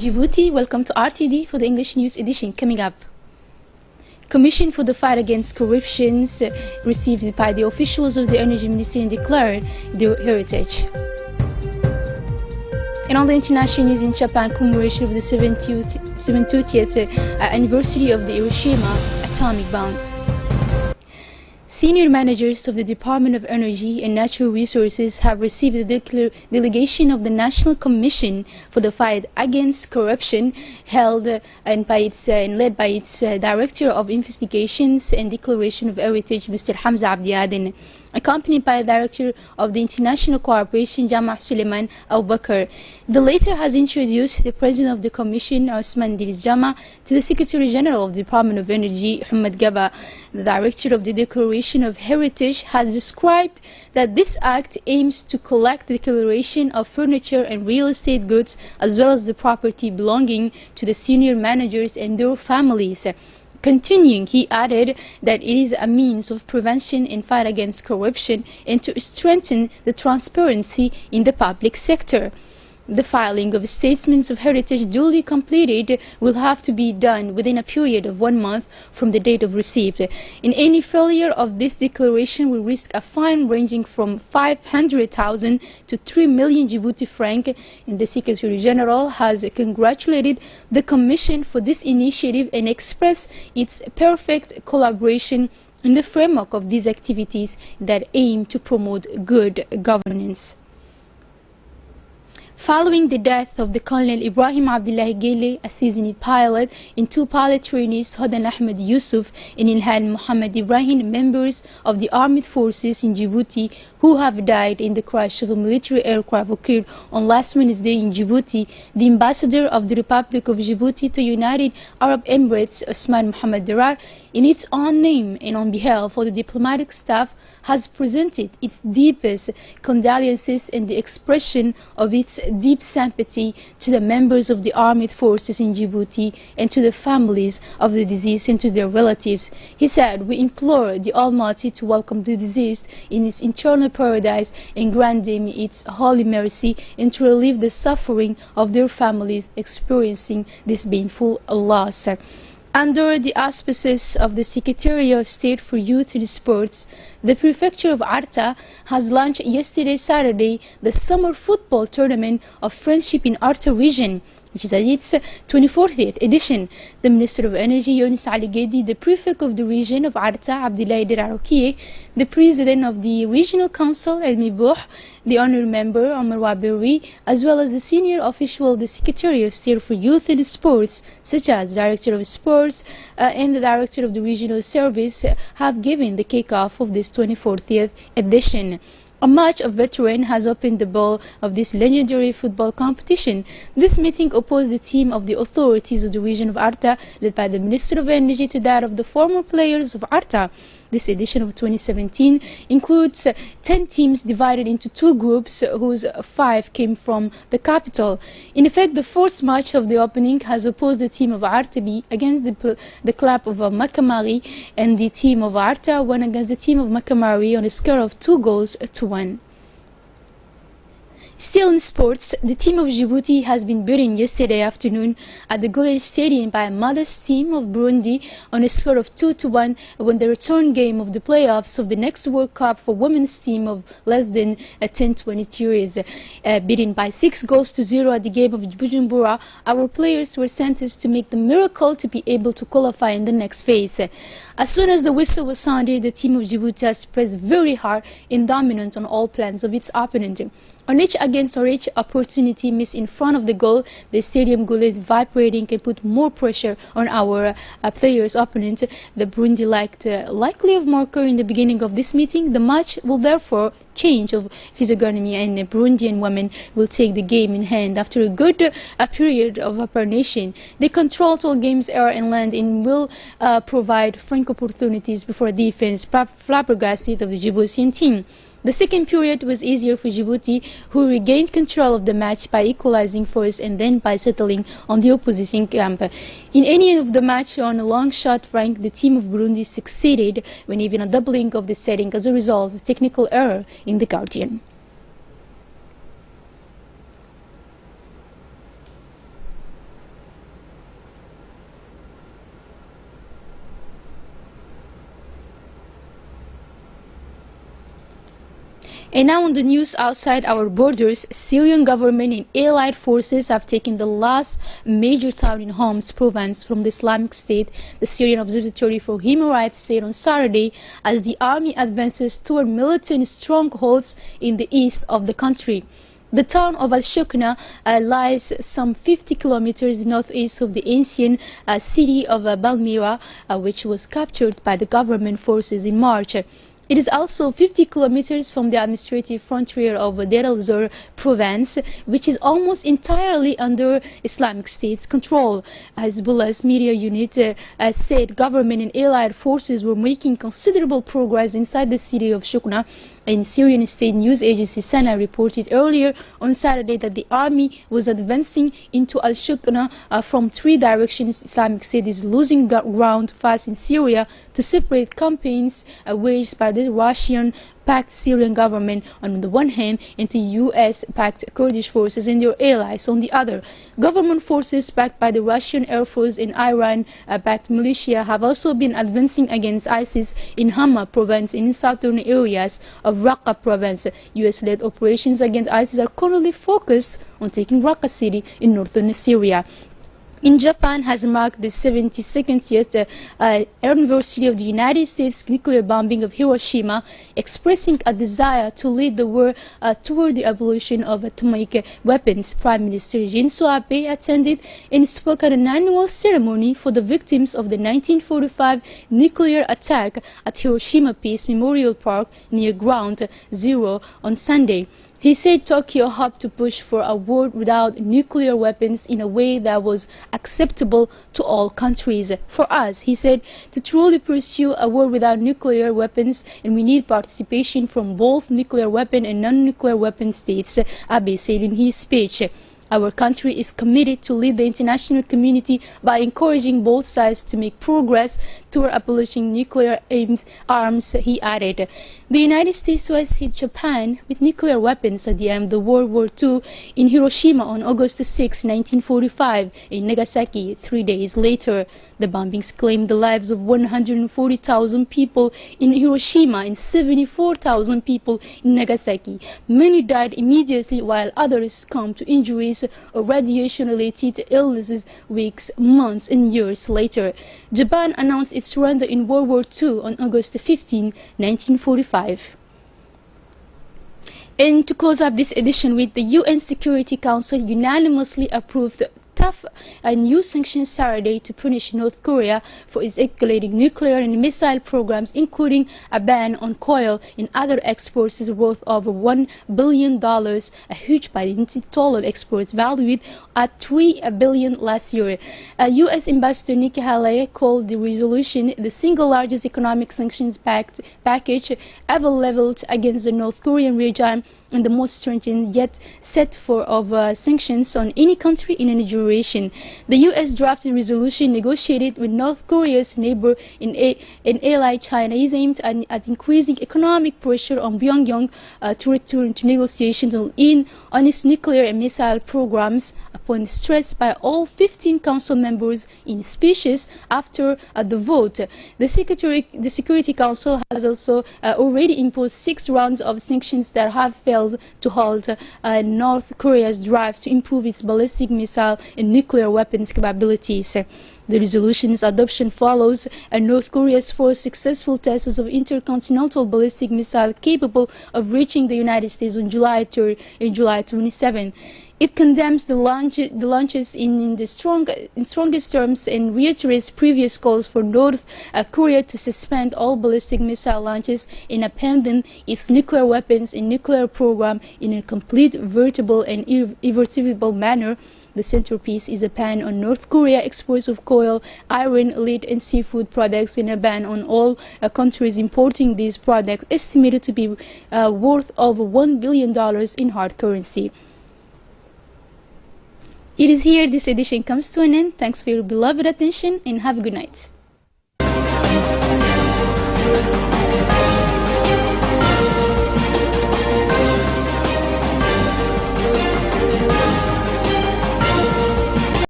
Djibouti, welcome to RTD for the English News Edition. Coming up, Commission for the Fight Against Corruption received by the officials of the Energy Ministry and declared their heritage. And on the international news, in Japan, commemoration of the 70th anniversary of the Hiroshima atomic bomb. Senior managers of the Department of Energy and Natural Resources have received the delegation of the National Commission for the Fight Against Corruption, held and led by its Director of Investigations and Declaration of Heritage, Mr. Hamza Abdiaden, accompanied by the Director of the International Cooperation, Jama' Suleiman Abubakar. The latter has introduced the President of the Commission, Osman Diris Jama, to the Secretary General of the Department of Energy, Ahmed Gaba. The Director of the Declaration of Heritage has described that this act aims to collect the declaration of furniture and real estate goods, as well as the property belonging to the senior managers and their families. Continuing, he added that it is a means of prevention and fight against corruption and to strengthen the transparency in the public sector. The filing of statements of heritage duly completed will have to be done within a period of 1 month from the date of receipt. In any failure of this declaration will risk a fine ranging from 500,000 to 3 million Djibouti franc, and the Secretary General has congratulated the Commission for this initiative and expressed its perfect collaboration in the framework of these activities that aim to promote good governance. Following the death of the Colonel Ibrahim Abdullahi Gele, a seasoned pilot, and 2 pilot trainees, Hodan Ahmed Yusuf and Ilhan Muhammad Ibrahim, members of the armed forces in Djibouti, who have died in the crash of a military aircraft occurred on last Wednesday in Djibouti, the ambassador of the Republic of Djibouti to United Arab Emirates, Osman Mohammed Dirar, in its own name and on behalf of the diplomatic staff, has presented its deepest condolences and the expression of its deep sympathy to the members of the armed forces in Djibouti and to the families of the deceased and to their relatives. He said, "We implore the Almighty to welcome the deceased in His eternal paradise and grant them its holy mercy, and to relieve the suffering of their families experiencing this painful loss." Under the auspices of the Secretary of State for Youth and Sports, the Prefecture of Arta has launched yesterday, Saturday, the Summer Football Tournament of Friendship in Arta region, which is at its 24th edition. The Minister of Energy, Younis Ali Gedi, the Prefect of the region of Arta, Abdullahi Deraroukiye, the President of the Regional Council, Elmi Bouh, the Honour Member, Omar Waberi, as well as the senior official of the Secretary of State for Youth and Sports, such as Director of Sports and the Director of the Regional Service, have given the kick-off of this 24th edition. A match of veteran has opened the ball of this legendary football competition. This meeting opposed the team of the authorities of the region of Arta, led by the Minister of Energy, to that of the former players of Arta. This edition of 2017 includes 10 teams divided into 2 groups, whose 5 came from the capital. In effect, the 4th match of the opening has opposed the team of Artabi against the club of Makamari, and the team of Arta won against the team of Makamari on a score of 2-1. Still in sports, the team of Djibouti has been beaten yesterday afternoon at the Golet Stadium by a modest team of Burundi on a score of 2-1 when the return game of the playoffs of the next World Cup for women's team of less than 10-20 years. Beaten by 6-0 at the game of Bujumbura, our players were sentenced to make the miracle to be able to qualify in the next phase. As soon as the whistle was sounded, the team of Djibouti has pressed very hard and dominant on all plans of its opponent. On each opportunity missed in front of the goal, the stadium Golet vibrating can put more pressure on our players' opponent. The Burundi lacked likely of marker in the beginning of this meeting. The match will therefore change of physiognomy, and the Burundian women will take the game in hand after a good period of hibernation. They control all games, air and land, and will provide frank opportunities before a defense flabbergasted of the Djiboutian team. The second period was easier for Djibouti, who regained control of the match by equalizing first and then by settling on the opposition camp. In any of the match on a long shot rank, the team of Burundi succeeded when even a doubling of the setting as a result of technical error in the Guardian. And now on the news outside our borders, Syrian government and allied forces have taken the last major town in Homs province from the Islamic State, the Syrian Observatory for Human Rights said on Saturday, as the army advances toward militant strongholds in the east of the country. The town of Al-Shukna lies some 50 kilometers northeast of the ancient city of Balmira, which was captured by the government forces in March. It is also 50 kilometers from the administrative frontier of Deir el-Zor province, which is almost entirely under Islamic State's control. Hezbollah's media unit said government and allied forces were making considerable progress inside the city of Shukna. And Syrian state news agency Sana reported earlier on Saturday that the army was advancing into Al-Shukna from three directions. Islamic State is losing ground fast in Syria to separate campaigns waged by the Russian-backed Syrian government on the one hand and the US-backed Kurdish forces and their allies on the other. Government forces backed by the Russian Air Force and Iran-backed militia have also been advancing against ISIS in Hama province and in southern areas of Raqqa province. US-led operations against ISIS are currently focused on taking Raqqa city in northern Syria. In Japan has marked the 72nd anniversary of the United States nuclear bombing of Hiroshima, expressing a desire to lead the war toward the abolition of atomic weapons. Prime Minister Shinzo Abe attended and spoke at an annual ceremony for the victims of the 1945 nuclear attack at Hiroshima Peace Memorial Park near Ground Zero on Sunday. He said Tokyo hoped to push for a world without nuclear weapons in a way that was acceptable to all countries. For us, he said, to truly pursue a world without nuclear weapons, and we need participation from both nuclear weapon and non-nuclear weapon states, Abe said in his speech. Our country is committed to lead the international community by encouraging both sides to make progress toward abolishing nuclear arms, he added. The United States twice hit Japan with nuclear weapons at the end of the World War II in Hiroshima on August 6, 1945, in Nagasaki 3 days later. The bombings claimed the lives of 140,000 people in Hiroshima and 74,000 people in Nagasaki. Many died immediately while others succumbed to injuries or radiation-related illnesses weeks, months and years later. Japan announced its surrender in World War II on August 15, 1945. And to close up this edition with, the UN Security Council unanimously approved tough new sanctions Saturday to punish North Korea for its escalating nuclear and missile programs, including a ban on coal and other exports worth over $1 billion, a huge bite into total exports valued at $3 billion last year. U.S. Ambassador Nikki Haley called the resolution the single largest economic sanctions package ever leveled against the North Korean regime and the most stringent yet set for of sanctions on any country in any duration. The U.S. drafted resolution negotiated with North Korea's neighbor and ally China is aimed at increasing economic pressure on Pyongyang to return to negotiations on its nuclear and missile programs, a point stressed by all 15 council members in speeches after the vote. The Security Council has also already imposed 6 rounds of sanctions that have failed to halt North Korea's drive to improve its ballistic missile and nuclear weapons capabilities. The resolution's adoption follows North Korea's 4 successful tests of intercontinental ballistic missile capable of reaching the United States on July 3rd and July 27. It condemns the launches in strongest terms and reiterates previous calls for North Korea to suspend all ballistic missile launches and abandon its nuclear weapons and nuclear program in a complete, vertible and irreversible manner. The centerpiece is a ban on North Korea exports of coal, iron, lead and seafood products, and a ban on all countries importing these products, estimated to be worth over $1 billion in hard currency. It is here this edition comes to an end. Thanks for your beloved attention and have a good night.